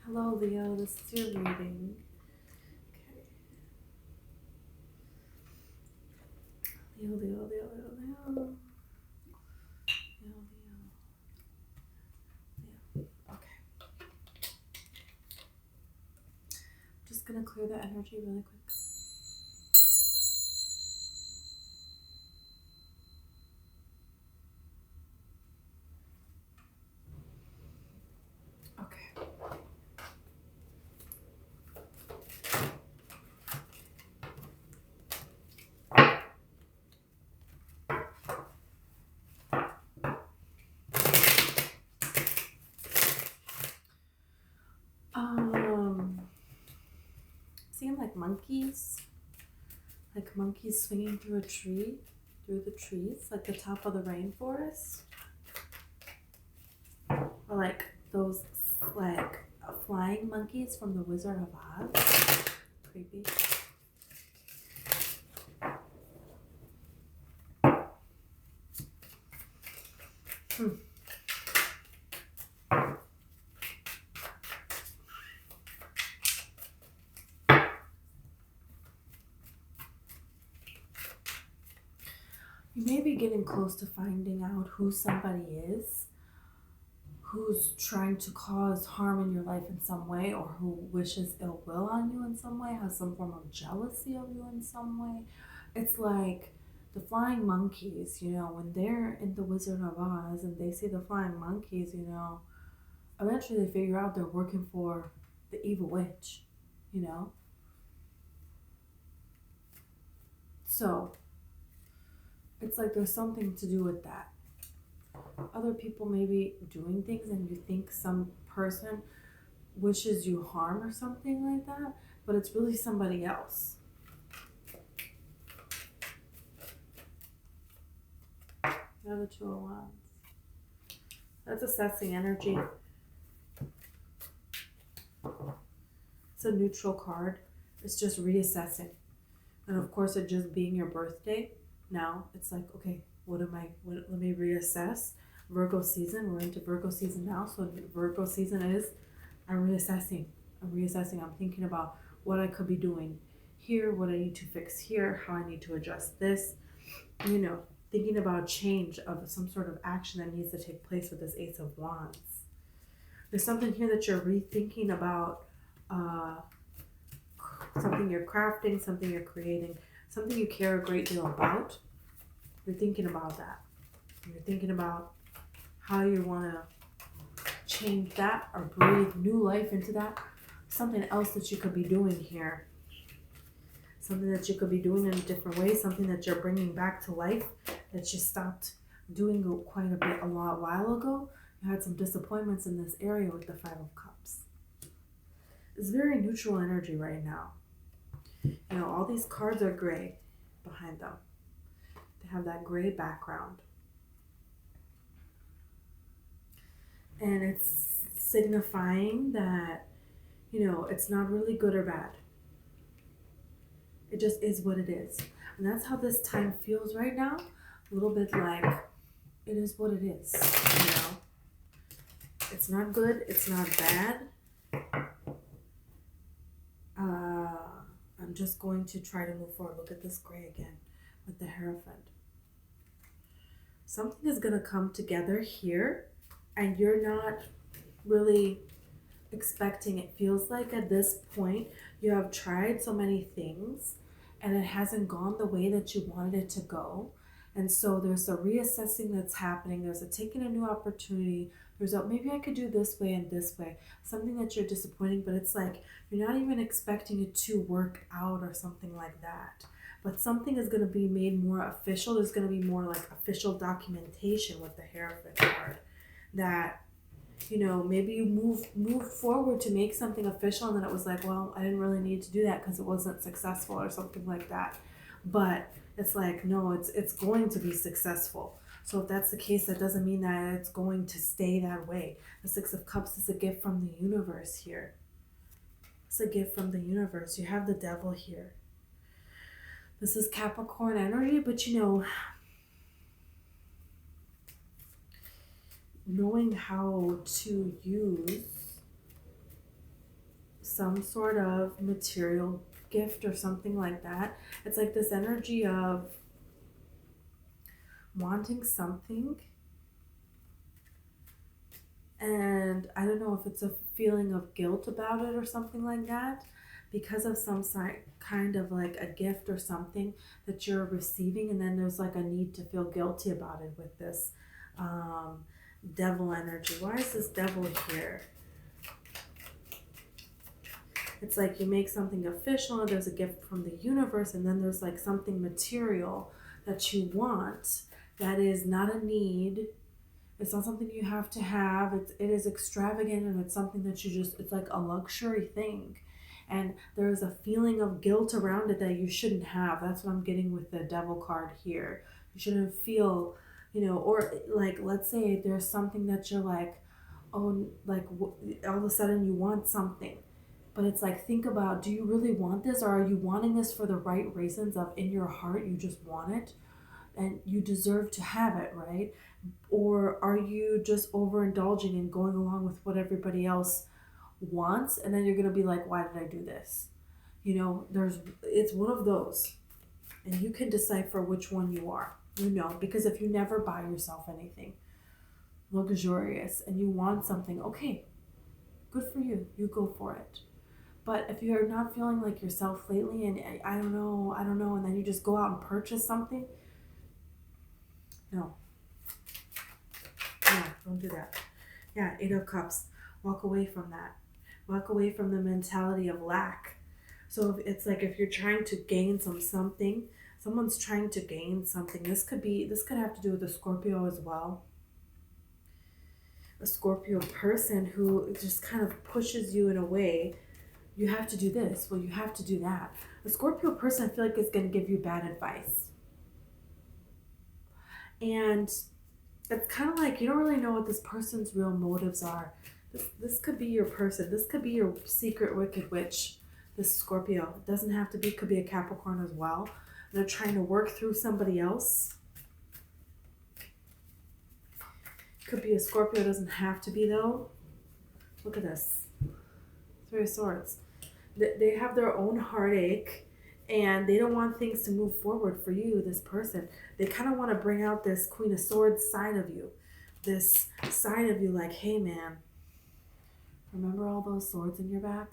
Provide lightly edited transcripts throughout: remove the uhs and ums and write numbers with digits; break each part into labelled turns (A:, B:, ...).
A: Hello, Leo. This is your reading. Okay. Leo, Leo, Leo, Leo, Leo. Leo, Leo, Leo. Okay. Just gonna clear the energy really quick. Okay. Seeing like monkeys swinging through a tree, through the trees, like the top of the rainforest, or like those like flying monkeys from the Wizard of Oz. Creepy. You may be getting close to finding out who somebody is who's trying to cause harm in your life in some way, or who wishes ill will on you in some way, has some form of jealousy of you in some way. It's like the flying monkeys, when they're in the Wizard of Oz and they see the flying monkeys, eventually they figure out they're working for the evil witch, you know? So it's like there's something to do with that. Other people may be doing things and you think some person wishes you harm or something like that, but it's really somebody else. Another Two of Wands. That's assessing energy. It's a neutral card. It's just reassessing. And of course, it just being your birthday. Now it's like, okay, let me reassess. Virgo season, we're into Virgo season now. So Virgo season is, I'm reassessing. I'm thinking about what I could be doing here, what I need to fix here, how I need to adjust this, thinking about change of some sort of action that needs to take place with this Ace of Wands. There's something here that you're rethinking about, something you're crafting, something you're creating, something you care a great deal about. You're thinking about that. You're thinking about how you want to change that or breathe new life into that. Something else that you could be doing here. Something that you could be doing in a different way. Something that you're bringing back to life that you stopped doing quite a while ago. You had some disappointments in this area with the Five of Cups. It's very neutral energy right now. All these cards are gray behind them. They have that gray background. And it's signifying that, it's not really good or bad. It just is what it is. And that's how this time feels right now. A little bit like it is what it is, It's not good, it's not bad. I'm just going to try to move forward. Look at this gray again with the Hierophant. Something is going to come together here and you're not really expecting. It feels like at this point you have tried so many things and it hasn't gone the way that you wanted it to go. And so there's a reassessing that's happening. There's a taking a new opportunity. There's a maybe I could do this way and this way. Something that you're disappointing, but it's like you're not even expecting it to work out or something like that. But something is going to be made more official. There's going to be more like official documentation with the Hierophant card. That, maybe you move forward to make something official and then it was like, well, I didn't really need to do that because it wasn't successful or something like that. But it's like, no, it's going to be successful. So if that's the case, that doesn't mean that it's going to stay that way. The Six of Cups is a gift from the universe here. It's a gift from the universe. You have the Devil here. This is Capricorn energy, but knowing how to use some sort of material gift or something like that. It's like this energy of wanting something, and I don't know if it's a feeling of guilt about it or something like that, because of some kind of like a gift or something that you're receiving, and then there's like a need to feel guilty about it with this devil energy. Why is this devil here? It's like you make something official, there's a gift from the universe, and then there's like something material that you want that is not a need. It's not something you have to have. It is extravagant, and it's something that you just, it's like a luxury thing. And there's a feeling of guilt around it that you shouldn't have. That's what I'm getting with the devil card here. You shouldn't feel, or like, let's say there's something that you're like, oh, like all of a sudden you want something. But it's like, think about, do you really want this? Or are you wanting this for the right reasons of in your heart, you just want it and you deserve to have it, right? Or are you just overindulging and going along with what everybody else wants? And then you're going to be like, why did I do this? It's one of those. And you can decipher which one you are, because if you never buy yourself anything luxurious and you want something, okay, good for you. You go for it. But if you're not feeling like yourself lately and I don't know, and then you just go out and purchase something, no. Yeah, don't do that. Yeah, 8 of Cups. Walk away from that. Walk away from the mentality of lack. So it's like if you're trying to gain something, someone's trying to gain something. This could have to do with a Scorpio as well. A Scorpio person who just kind of pushes you in a way. You have to do this. Well, you have to do that. A Scorpio person, I feel like, is going to give you bad advice. And it's kind of like you don't really know what this person's real motives are. This could be your person. This could be your secret wicked witch, this Scorpio. It doesn't have to be. It could be a Capricorn as well. They're trying to work through somebody else. Could be a Scorpio. Doesn't have to be, though. Look at this. Three of Swords. They have their own heartache, and they don't want things to move forward for you, this person. They kind of want to bring out this Queen of Swords side of you. This side of you like, hey man, remember all those swords in your back?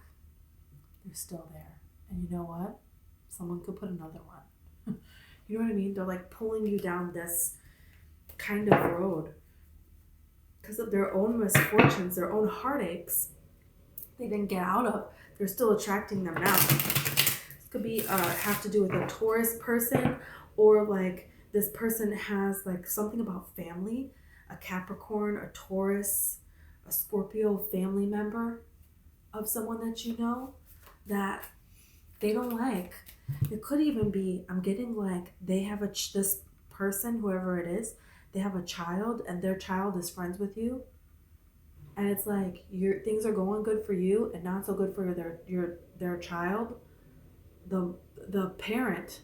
A: They're still there. And you know what? Someone could put another one. You know what I mean? They're like pulling you down this kind of road because of their own misfortunes, their own heartaches they didn't get out of. They're still attracting them now. This could be have to do with a Taurus person, or like this person has like something about family, a Capricorn, a Taurus, a Scorpio family member of someone that you know that they don't like. It could even be, I'm getting like they have this person, whoever it is, they have a child and their child is friends with you. And it's like things are going good for you and not so good for their child. The parent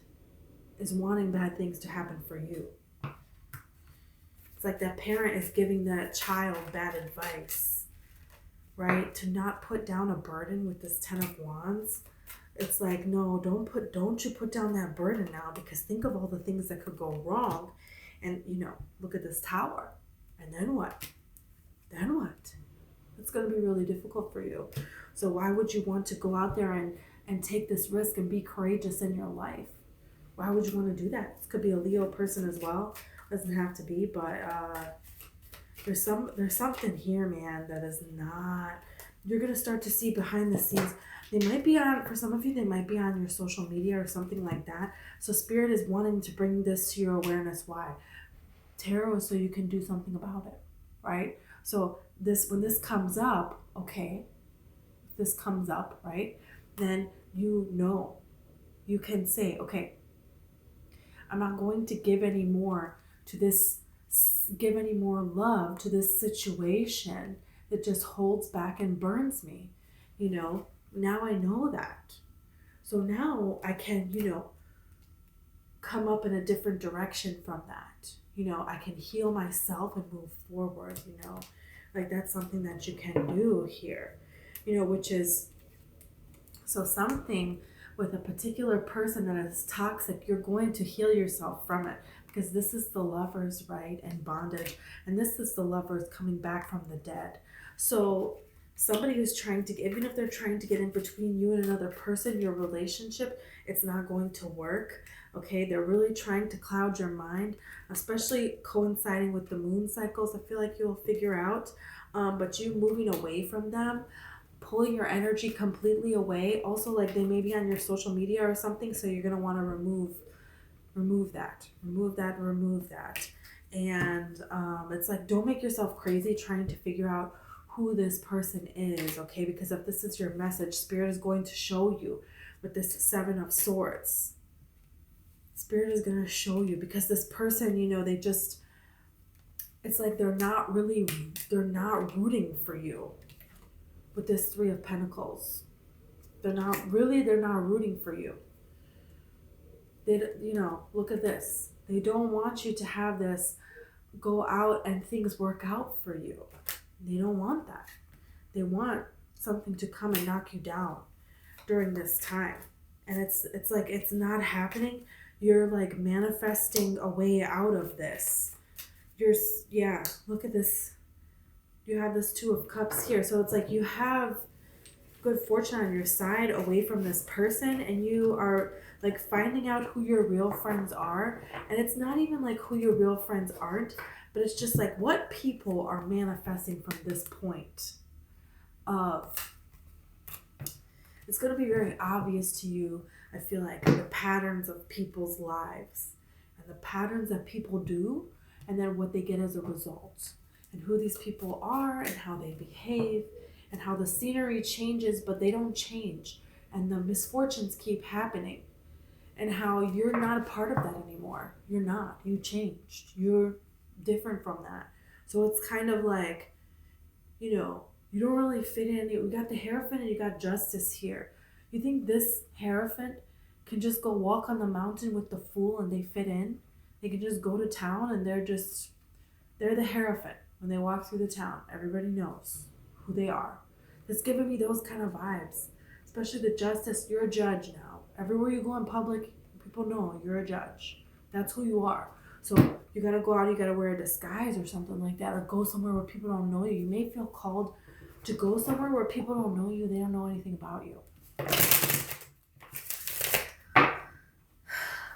A: is wanting bad things to happen for you. It's like that parent is giving that child bad advice, right? To not put down a burden with this 10 of Wands. It's like, no, don't you put down that burden now, because think of all the things that could go wrong. And look at this Tower. And then what? Then what? It's going to be really difficult for you. So why would you want to go out there and take this risk and be courageous in your life? Why would you want to do that? This could be a Leo person as well. Doesn't have to be, but there's something here, man, that is not. You're going to start to see behind the scenes. They might be on, for some of you, they might be on your social media or something like that. So Spirit is wanting to bring this to your awareness. Why? Tarot is so you can do something about it, right? So when this comes up, okay, if this comes up, right, then you can say, okay, I'm not going to give any more love to this situation that just holds back and burns me. Now I know that. So now I can, come up in a different direction from that. I can heal myself and move forward, like that's something that you can do here, which is So something with a particular person that is toxic, you're going to heal yourself from it, because this is the lovers, right? And bondage. And this is the lovers coming back from the dead. So somebody who's trying to, even if they're trying to get in between you and another person, your relationship, it's not going to work. Okay, they're really trying to cloud your mind, especially coinciding with the moon cycles. I feel like you'll figure out, but you moving away from them, pulling your energy completely away. Also, like they may be on your social media or something, so you're gonna want to remove that. And it's like, don't make yourself crazy trying to figure out who this person is, okay? Because if this is your message, Spirit is going to show you with this Seven of Swords. Spirit is going to show you, because this person, you know, they just, it's like they're not rooting for you. With this Three of Pentacles, they're not rooting for you. They, you know, look at this. They don't want you to have this go out and things work out for you. They don't want that. They want something to come and knock you down during this time. And it's like, it's not happening. You're like manifesting a way out of this. Yeah, look at this. You have this Two of Cups here. So it's like you have good fortune on your side away from this person, and you are like finding out who your real friends are. And it's not even like who your real friends aren't, but it's just like what people are manifesting from this point of, it's going to be very obvious to you, I feel like, the patterns of people's lives and the patterns that people do, and then what they get as a result, and who these people are and how they behave, and how the scenery changes, but they don't change, and the misfortunes keep happening, and how you're not a part of that anymore. You're not. You changed. You're different from that. So it's kind of like, you know, you don't really fit in. You got the Hierophant and you got Justice here. You think this Hierophant can just go walk on the mountain with the Fool and they fit in? They can just go to town and they're the Hierophant. When they walk through the town, everybody knows who they are. It's giving me those kind of vibes. Especially the Justice. You're a judge now. Everywhere you go in public, people know you're a judge. That's who you are. So you gotta go out, you gotta wear a disguise or something like that, or go somewhere where people don't know you. You may feel called to go somewhere where people don't know you, they don't know anything about you.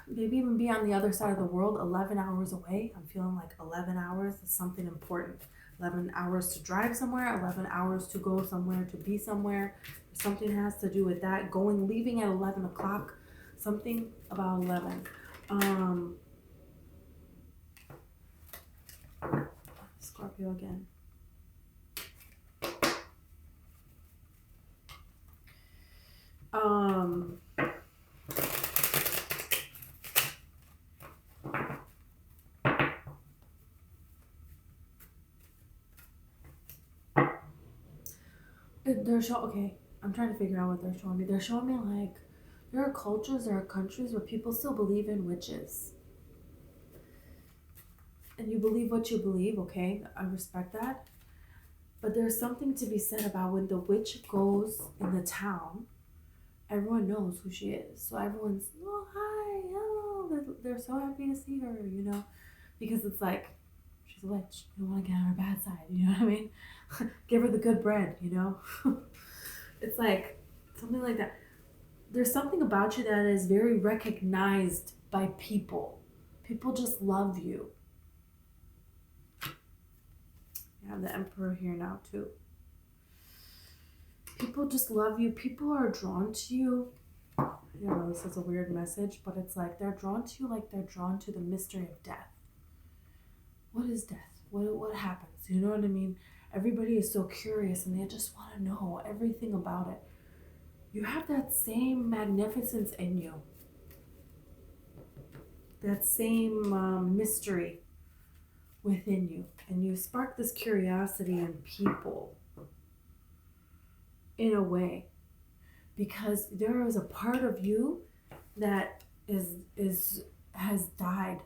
A: Maybe even be on the other side of the world, 11 hours away. I'm feeling like 11 hours is something important. 11 hours to drive somewhere, 11 hours to go somewhere, to be somewhere. Something has to do with that. Leaving at 11 o'clock, something about 11. Scorpio again. Okay, I'm trying to figure out what they're showing me. They're showing me like there are cultures, there are countries where people still believe in witches. And you believe what you believe, okay? I respect that. But there's something to be said about when the witch goes in the town, everyone knows who she is. So everyone's, oh, hi, hello. They're so happy to see her, you know? Because it's like, she's a witch. You don't want to get on her bad side, you know what I mean? Give her the good bread, you know? It's like something like that. There's something about you that is very recognized by people. People just love you. You have the Emperor here now too. People just love you. People are drawn to you. I don't know, this is a weird message, but it's like they're drawn to you like they're drawn to the mystery of death. What is death? What happens? You know what I mean? Everybody is so curious and they just want to know everything about it. You have that same magnificence in you. That same mystery within you. And you spark this curiosity in people in a way. Because there is a part of you that has died,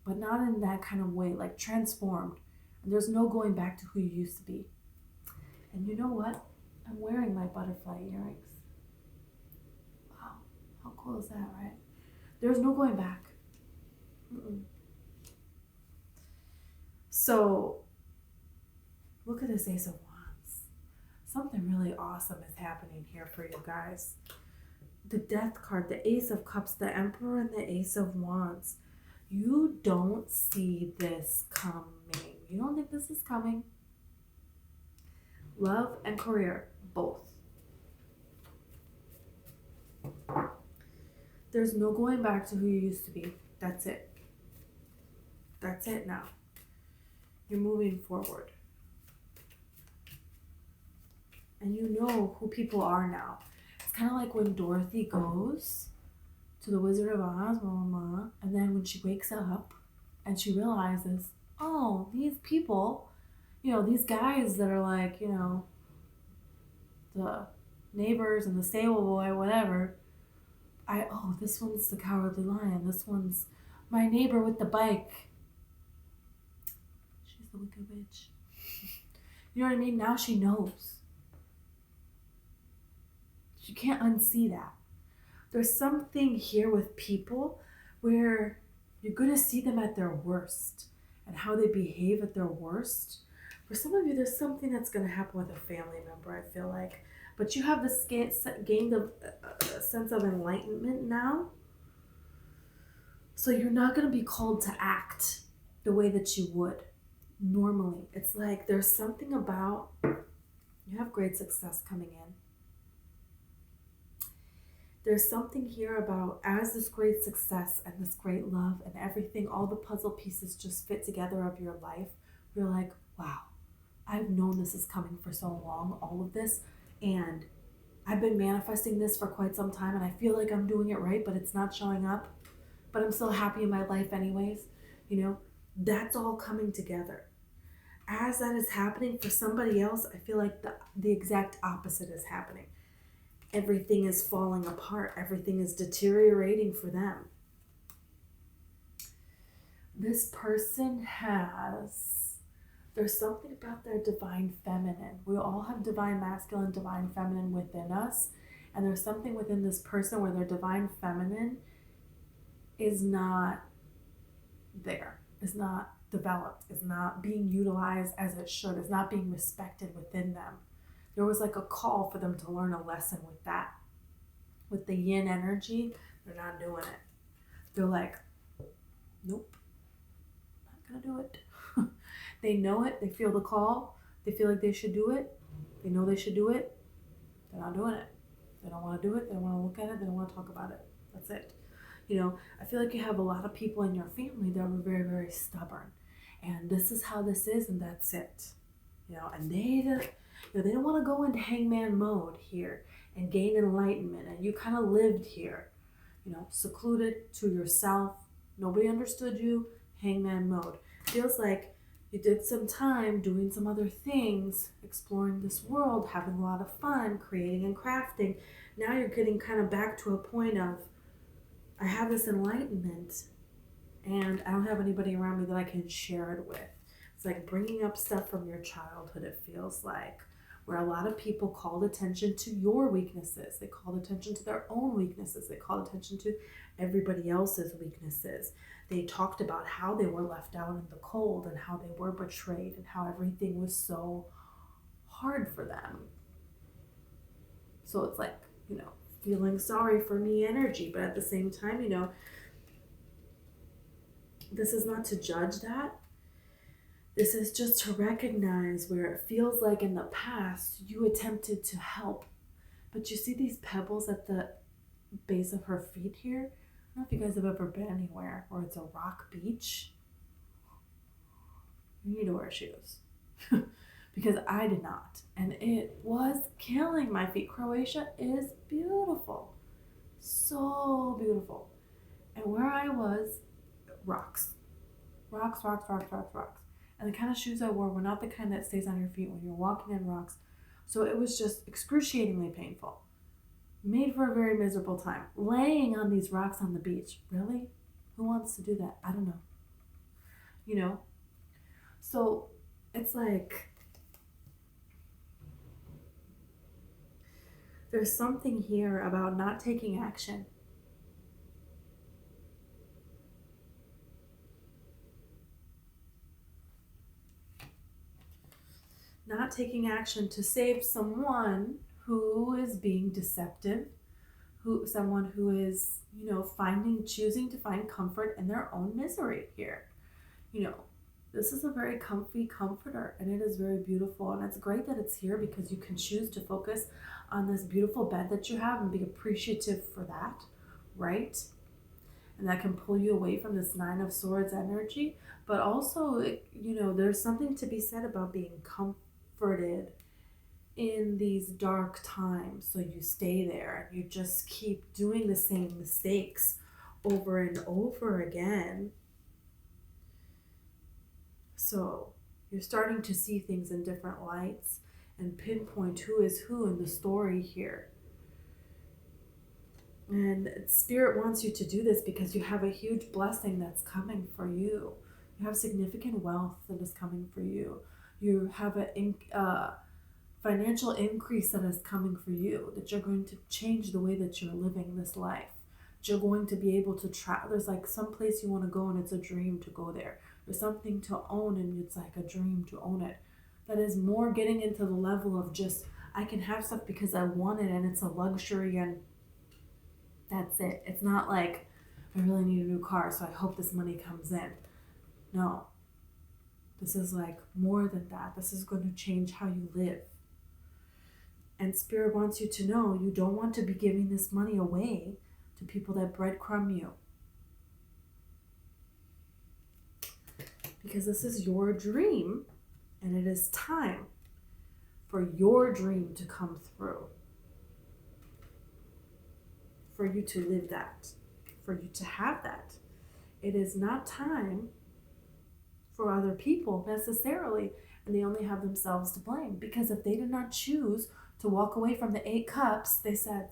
A: but not in that kind of way, like transformed. And there's no going back to who you used to be. And you know what? I'm wearing my butterfly earrings. cool is that, right? There's no going back. Mm-mm. So look at this Ace of Wands. Something really awesome is happening here for you guys. The Death card, the Ace of Cups, the Emperor, and the Ace of Wands. You don't see this coming. You don't think this is coming. Love and career, both. There's no going back to who you used to be. That's it. That's it now. You're moving forward. And you know who people are now. It's kind of like when Dorothy goes to the Wizard of Oz, and then when she wakes up and she realizes, oh, these people, you know, these guys that are like, you know, the neighbors and the stable boy, whatever. This one's the Cowardly Lion. This one's my neighbor with the bike. She's the Wicked Witch. You know what I mean? Now she knows. You can't unsee that. There's something here with people where you're going to see them at their worst and how they behave at their worst. For some of you, there's something that's going to happen with a family member, I feel like. But you have this gained a sense of enlightenment now. So you're not going to be called to act the way that you would normally. It's like there's something about, you have great success coming in. There's something here about as this great success and this great love and everything, all the puzzle pieces just fit together of your life. You're like, wow, I've known this is coming for so long, all of this. And I've been manifesting this for quite some time and I feel like I'm doing it right, but it's not showing up. But I'm still happy in my life anyways. You know, that's all coming together. As that is happening for somebody else, I feel like the exact opposite is happening. Everything is falling apart. Everything is deteriorating for them. This person there's something about their divine feminine. We all have divine masculine, divine feminine within us. And there's something within this person where their divine feminine is not there, is not developed, is not being utilized as it should, is not being respected within them. There was like a call for them to learn a lesson with that. With the yin energy, they're not doing it. They're like, nope, not gonna do it. They know it, they feel the call, they feel like they should do it, they know they should do it, they're not doing it. They don't want to do it, they don't want to look at it, they don't want to talk about it. That's it. You know, I feel like you have a lot of people in your family that are very, very stubborn. And this is how this is, and that's it. You know, and they don't want to go into hangman mode here and gain enlightenment. And you kind of lived here, you know, secluded to yourself. Nobody understood you, hangman mode. Feels like you did some time doing some other things, exploring this world, having a lot of fun, creating and crafting. Now you're getting kind of back to a point of, I have this enlightenment and I don't have anybody around me that I can share it with. It's like bringing up stuff from your childhood, it feels like, where a lot of people called attention to your weaknesses. They called attention to their own weaknesses. They called attention to everybody else's weaknesses. They talked about how they were left out in the cold and how they were betrayed and how everything was so hard for them. So it's like, you know, feeling sorry for me energy, but at the same time, you know, this is not to judge that. This is just to recognize where it feels like in the past you attempted to help, but you see these pebbles at the base of her feet here? I don't know if you guys have ever been anywhere where it's a rock beach. You need to wear shoes. Because I did not. And it was killing my feet. Croatia is beautiful. So beautiful. And where I was, rocks. Rocks, rocks, rocks, rocks, rocks. And the kind of shoes I wore were not the kind that stays on your feet when you're walking in rocks. So it was just excruciatingly painful. Made for a very miserable time. Laying on these rocks on the beach. Really? Who wants to do that? I don't know. You know? So it's like, there's something here about not taking action. taking action to save someone who is being deceptive, someone who is, choosing to find comfort in their own misery here. This is a very comfy comforter, and it is very beautiful, and it's great that it's here because you can choose to focus on this beautiful bed that you have and be appreciative for that, right? And that can pull you away from this Nine of Swords energy. But also, there's something to be said about being comforted in these dark times. So you stay there and you just keep doing the same mistakes over and over again. So you're starting to see things in different lights and pinpoint who is who in the story here. And Spirit wants you to do this because you have a huge blessing that's coming for you. You have significant wealth that is coming for you. You have a financial increase that is coming for you, that you're going to change the way that you're living this life. You're going to be able to travel. There's like some place you want to go and it's a dream to go there. There's something to own and it's like a dream to own it. That is more getting into the level of just, I can have stuff because I want it and it's a luxury and that's it. It's not like, I really need a new car, so I hope this money comes in. No. This is like more than that. This is going to change how you live. And Spirit wants you to know you don't want to be giving this money away to people that breadcrumb you. Because this is your dream, and it is time for your dream to come through. For you to live that, for you to have that. It is not time for other people necessarily, and they only have themselves to blame. Because if they did not choose to walk away from the 8 cups,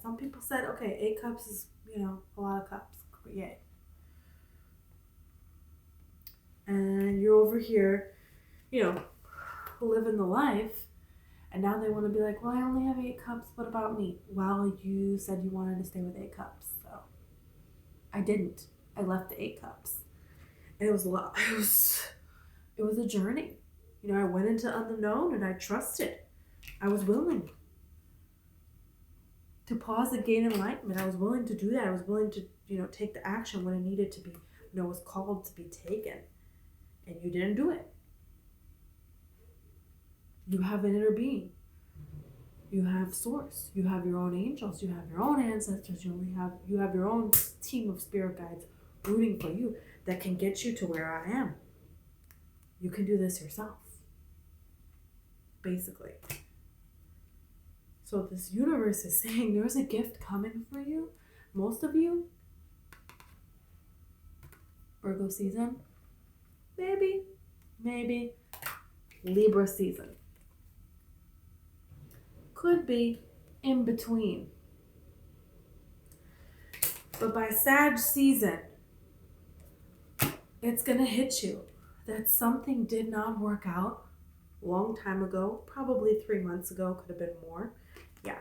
A: some people said, okay, 8 cups is, a lot of cups, yay. And you're over here, living the life. And now they want to be like, well, I only have 8 cups. What about me? Well, you said you wanted to stay with 8 cups. So I didn't. I left the 8 cups. And it was a lot. It was a journey. I went into unknown and I trusted. I was willing to pause and gain enlightenment. I was willing to do that. I was willing to, take the action when it needed to be, was called to be taken. And you didn't do it. You have an inner being. You have source. You have your own angels. You have your own ancestors. You have your own team of spirit guides rooting for you that can get you to where I am. You can do this yourself. Basically. So this universe is saying there's a gift coming for you. Most of you, Virgo season, maybe Libra season. Could be in between. But by Sag season, it's going to hit you that something did not work out a long time ago, probably 3 months ago, could have been more. Yeah.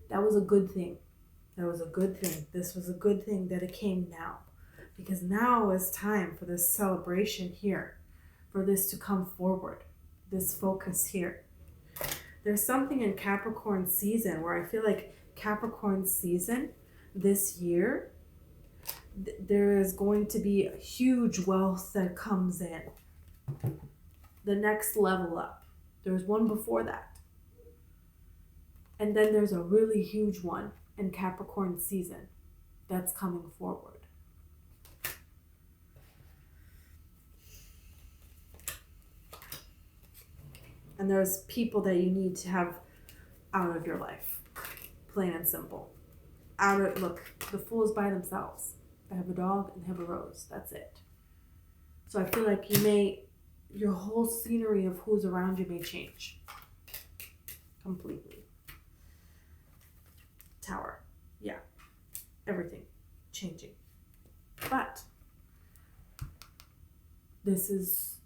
A: That was a good thing. This was a good thing that it came now. Because now is time for this celebration here, for this to come forward, this focus here. There's something in Capricorn season where I feel like Capricorn season this year, there is going to be a huge wealth that comes in. The next level up. There's one before that. And then there's a really huge one in Capricorn season that's coming forward. And there's people that you need to have out of your life. Plain and simple. Look, the fool is by themselves. They have a dog and they have a rose. That's it. So I feel like your whole scenery of who's around you may change. Completely. Tower. Yeah. Everything changing. But this is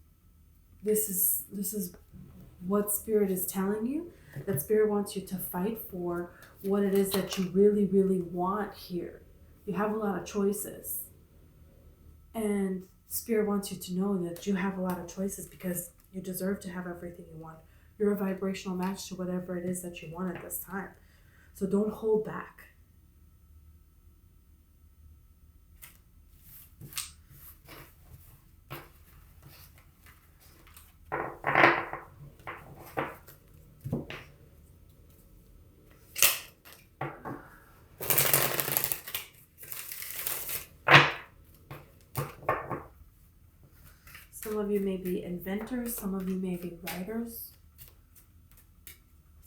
A: what Spirit is telling you. That Spirit wants you to fight for what it is that you really, really want here. You have a lot of choices. And Spirit wants you to know that you have a lot of choices because, You deserve to have everything you want. You're a vibrational match to whatever it is that you want at this time. So don't hold back. Some of you may be inventors, some of you may be writers.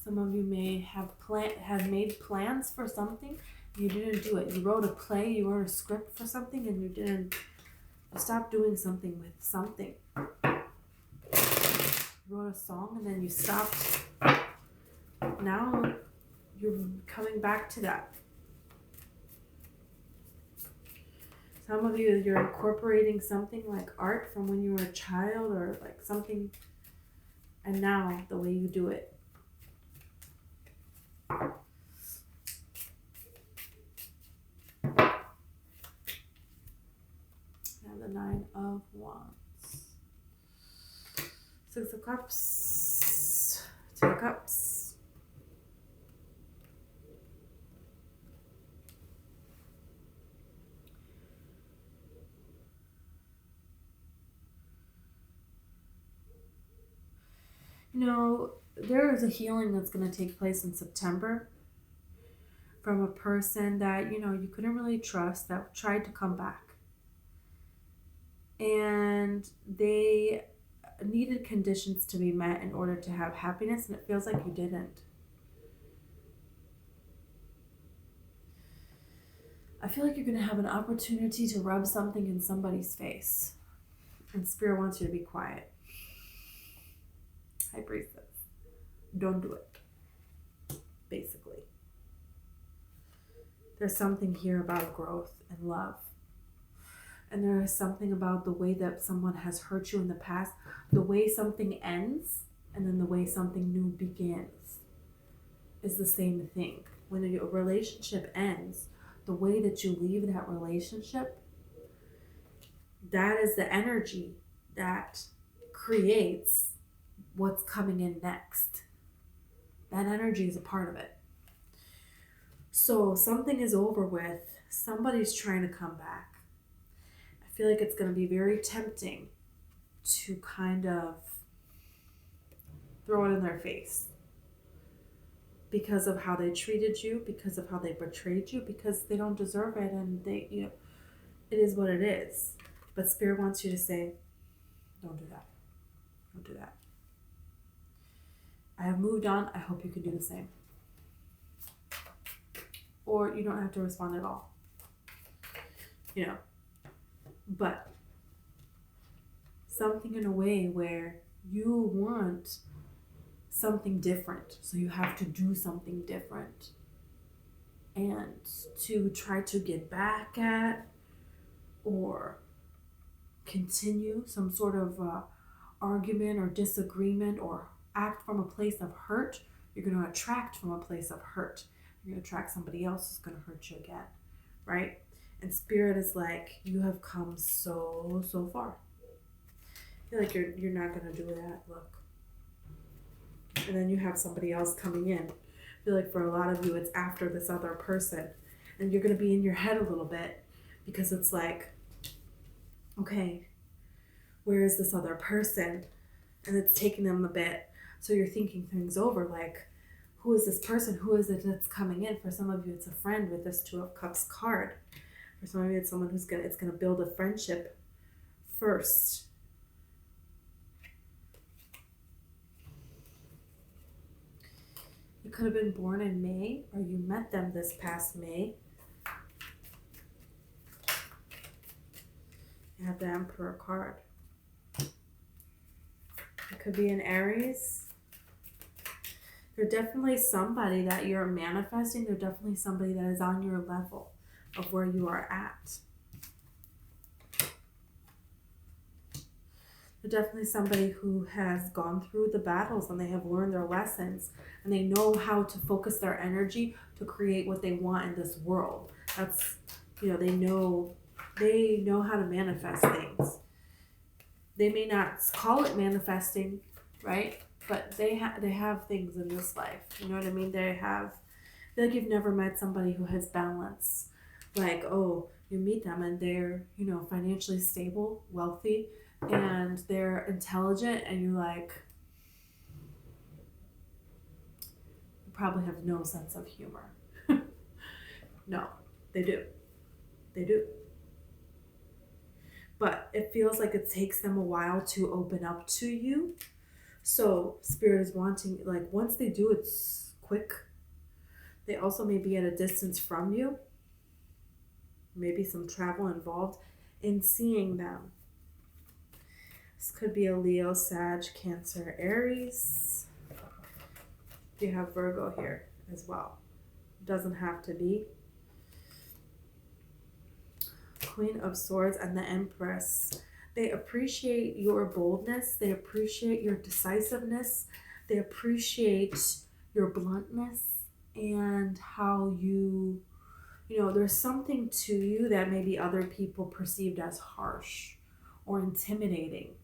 A: Some of you may have made plans for something, and you didn't do it. You wrote a play, you wrote a script for something, and you stopped doing something with something. You wrote a song and then you stopped. Now you're coming back to that. Some of you, you're incorporating something like art from when you were a child, or like something, and now the way you do it. Now the 9 of Wands. 6 of Cups. 2 of Cups. You know, there is a healing that's going to take place in September from a person that, you know, you couldn't really trust, that tried to come back. And they needed conditions to be met in order to have happiness, and it feels like you didn't. I feel like you're going to have an opportunity to rub something in somebody's face, and Spirit wants you to be quiet. High Priestess, don't do it, basically. There's something here about growth and love. And there is something about the way that someone has hurt you in the past, the way something ends, and then the way something new begins is the same thing. When a relationship ends, the way that you leave that relationship, that is the energy that creates what's coming in next. That energy is a part of it. So something is over with. Somebody's trying to come back. I feel like it's going to be very tempting to kind of throw it in their face because of how they treated you, because of how they betrayed you, because they don't deserve it, and they, you know, it is what it is. But Spirit wants you to say, don't do that. Don't do that. I have moved on. I hope you can do the same. Or you don't have to respond at all. You know. But something in a way where you want something different. So you have to do something different. And to try to get back at or continue some sort of argument or disagreement or act from a place of hurt, you're going to attract from a place of hurt. You're going to attract somebody else who's going to hurt you again, right? And Spirit is like, you have come so far. I feel like you're not going to do that. Look. And then you have somebody else coming in. I feel like for a lot of you, it's after this other person. And you're going to be in your head a little bit because it's like, okay, where is this other person? And it's taking them a bit. So you're thinking things over, like, who is this person? Who is it that's coming in? For some of you, it's a friend with this 2 of Cups card. For some of you, it's someone who's gonna build a friendship first. You could have been born in May, or you met them this past May. You have the Emperor card. It could be an Aries. There's definitely somebody that you're manifesting. There's definitely somebody that is on your level of where you are at. There's definitely somebody who has gone through the battles and they have learned their lessons and they know how to focus their energy to create what they want in this world. That's, you know, they know how to manifest things. They may not call it manifesting, right? But they have things in this life. You know what I mean? I feel like you've never met somebody who has balance. Like, oh, you meet them and they're, financially stable, wealthy, and they're intelligent, and you're like, you probably have no sense of humor. No, they do. They do. But it feels like it takes them a while to open up to you. So Spirit is wanting, like, once they do, it's quick. They also may be at a distance from you. Maybe some travel involved in seeing them. This could be a Leo, Sag, Cancer, Aries. You have Virgo here as well. Doesn't have to be. Queen of Swords and the Empress. They appreciate your boldness. They appreciate your decisiveness. They appreciate your bluntness and how there's something to you that maybe other people perceived as harsh or intimidating.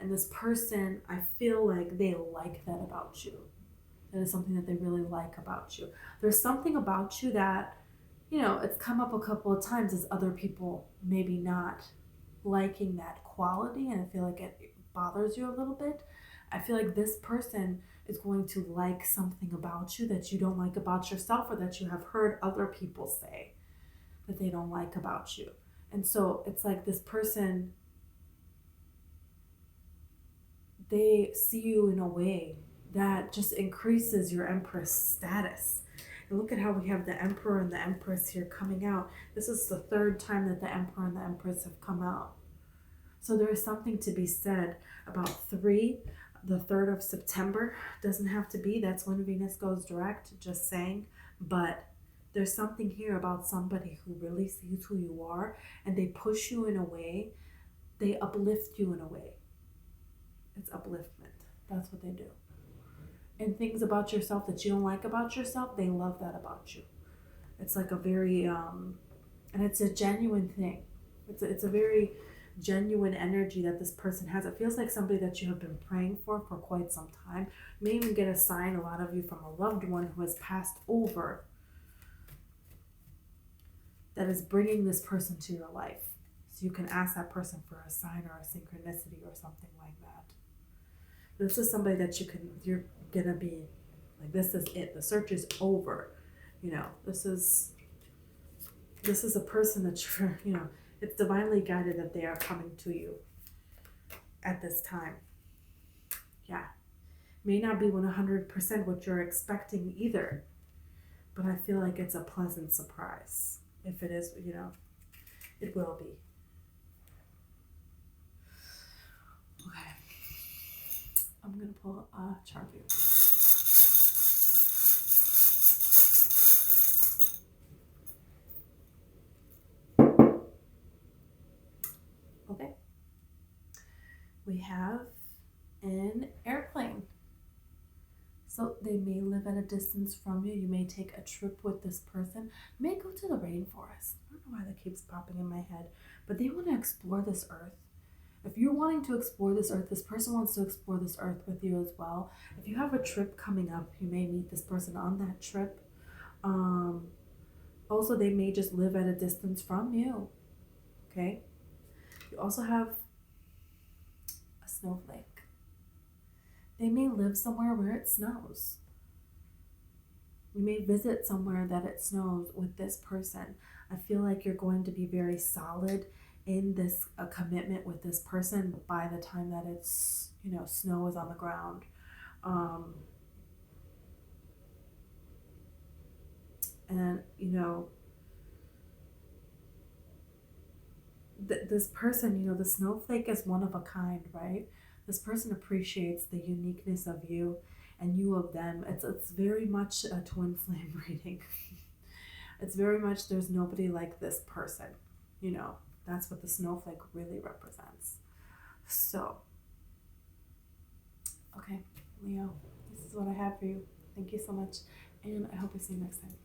A: And this person, I feel like they like that about you. That is something that they really like about you. There's something about you that, it's come up a couple of times as other people maybe not liking that quality, and I feel like it bothers you a little bit. I feel like this person is going to like something about you that you don't like about yourself, or that you have heard other people say that they don't like about you. And so it's like this person, they see you in a way that just increases your Empress status. And look at how we have the Emperor and the Empress here coming out. This is the third time that the Emperor and the Empress have come out. So there is something to be said about the 3rd of September. Doesn't have to be. That's when Venus goes direct, just saying. But there's something here about somebody who really sees who you are, and they push you in a way. They uplift you in a way. It's upliftment. That's what they do. And things about yourself that you don't like about yourself, they love that about you. It's like a very, and it's a genuine thing. It's a very genuine energy that this person has. It feels like somebody that you have been praying for quite some time. You may even get a sign, a lot of you, from a loved one who has passed over, that is bringing this person to your life. So you can ask that person for a sign or a synchronicity or something like that. This is somebody that you're gonna be like, this is it. The search is over. This is a person that you're, it's divinely guided that they are coming to you at this time. Yeah. May not be 100% what you're expecting either, but I feel like it's a pleasant surprise. If it is, it will be. Okay. I'm going to pull a chart view. Okay. We have an airplane. So they may live at a distance from you. You may take a trip with this person. You may go to the rainforest. I don't know why that keeps popping in my head, but they want to explore this earth. If you're wanting to explore this earth, this person wants to explore this earth with you as well. If you have a trip coming up, you may meet this person on that trip. Also, they may just live at a distance from you. Okay? You also have a snowflake. They may live somewhere where it snows. You may visit somewhere that it snows with this person. I feel like you're going to be very solid in this commitment with this person by the time that it's, snow is on the ground. And, this person, the snowflake is one of a kind, right? This person appreciates the uniqueness of you and you of them. It's very much a twin flame reading. It's very much, there's nobody like this person. That's what the snowflake really represents. So, okay, Leo, this is what I have for you. Thank you so much, and I hope I see you next time.